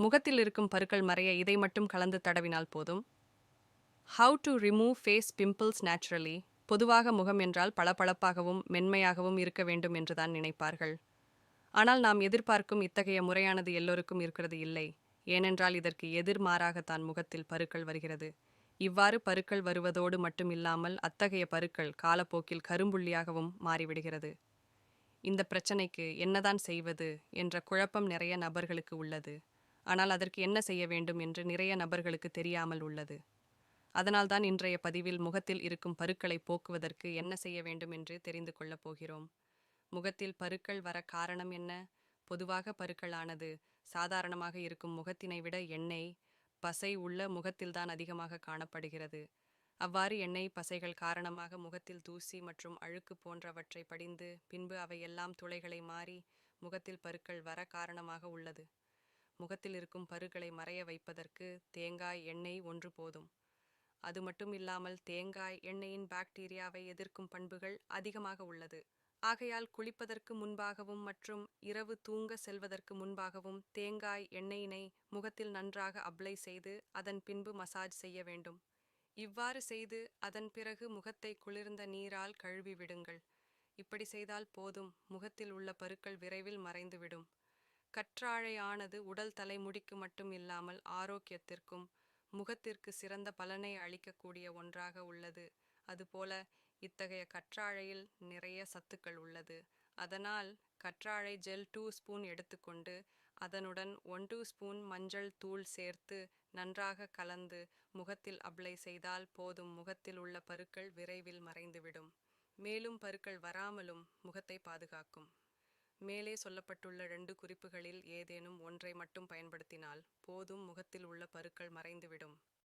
முகத்தில் இருக்கும் பருக்கள் மறைய இதை மட்டும் கலந்து தடவினால் போதும். How to remove face pimples naturally. பொதுவாக முகம் என்றால் பளபளப்பாகவும் மென்மையாகவும் இருக்க வேண்டும் என்றுதான் நினைப்பார்கள். ஆனால் நாம் எதிர்பார்க்கும் இத்தகைய முறையானது எல்லோருக்கும் இருக்கிறது இல்லை. ஏனென்றால் இதற்கு எதிர்மாறாகத்தான் முகத்தில் பருக்கள் வருகிறது. இவ்வாறு பருக்கள் வருவதோடு மட்டுமில்லாமல் அத்தகைய பருக்கள் காலப்போக்கில் கரும்புள்ளியாகவும் மாறிவிடுகிறது. இந்த பிரச்சனைக்கு என்னதான் செய்வது என்ற குழப்பம் நிறைய நபர்களுக்கு உள்ளது. ஆனால் அதற்கு என்ன செய்ய வேண்டும் என்று நிறைய நபர்களுக்கு தெரியாமல் உள்ளது. அதனால்தான் இன்றைய பதிவில் முகத்தில் இருக்கும் பருக்களை போக்குவதற்கு என்ன செய்ய வேண்டும் என்று தெரிந்து கொள்ளப் போகிறோம். முகத்தில் பருக்கள் வர காரணம் என்ன? பொதுவாக பருக்களானது சாதாரணமாக இருக்கும் முகத்தினை விட எண்ணெய், பசை உள்ள முகத்தில்தான் அதிகமாக காணப்படுகிறது. அவ்வாறு எண்ணெய், பசைகள் காரணமாக முகத்தில் தூசி மற்றும் அழுக்கு போன்றவற்றை படிந்து பின்பு அவையெல்லாம் துளைகளை மாறி முகத்தில் பருக்கள் வர காரணமாக உள்ளது. முகத்தில் இருக்கும் பருக்களை மறைய வைப்பதற்கு தேங்காய் எண்ணெய் ஒன்று போதும். அது மட்டும் இல்லாமல் தேங்காய் எண்ணெயின் பாக்டீரியாவை எதிர்க்கும் பண்புகள் அதிகமாக உள்ளது. ஆகையால் குளிப்பதற்கு முன்பாகவும் மற்றும் இரவு தூங்க செல்வதற்கு முன்பாகவும் தேங்காய் எண்ணெயினை முகத்தில் நன்றாக அப்ளை செய்து அதன் பின்பு மசாஜ் செய்ய வேண்டும். இவ்வாறு செய்து அதன் பிறகு முகத்தை குளிர்ந்த நீரால் கழுவி விடுங்கள். இப்படி செய்தால் போதும், முகத்தில் உள்ள பருக்கள் விரைவில் மறைந்துவிடும். கற்றாழையானது உடல் தலைமுடிக்கு மட்டும் இல்லாமல் ஆரோக்கியத்திற்கும் முகத்திற்கு சிறந்த பலனை அளிக்கக்கூடிய ஒன்றாக உள்ளது. அதுபோல இத்தகைய கற்றாழையில் நிறைய சத்துக்கள் உள்ளது. அதனால் கற்றாழை ஜெல் 2 ஸ்பூன் எடுத்துக்கொண்டு அதனுடன் 1 ஸ்பூன் மஞ்சள் தூள் சேர்த்து நன்றாக கலந்து முகத்தில் அப்ளை செய்தால் போதும், முகத்தில் உள்ள பருக்கள் விரைவில் மறைந்துவிடும். மேலும் பருக்கள் வராமலும் முகத்தை பாதுகாக்கும். மேலே சொல்லப்பட்டுள்ள 2 குறிப்புகளில் ஏதேனும் ஒன்றை மட்டும் பயன்படுத்தினால் போதும், முகத்தில் உள்ள பருக்கள் மறைந்துவிடும்.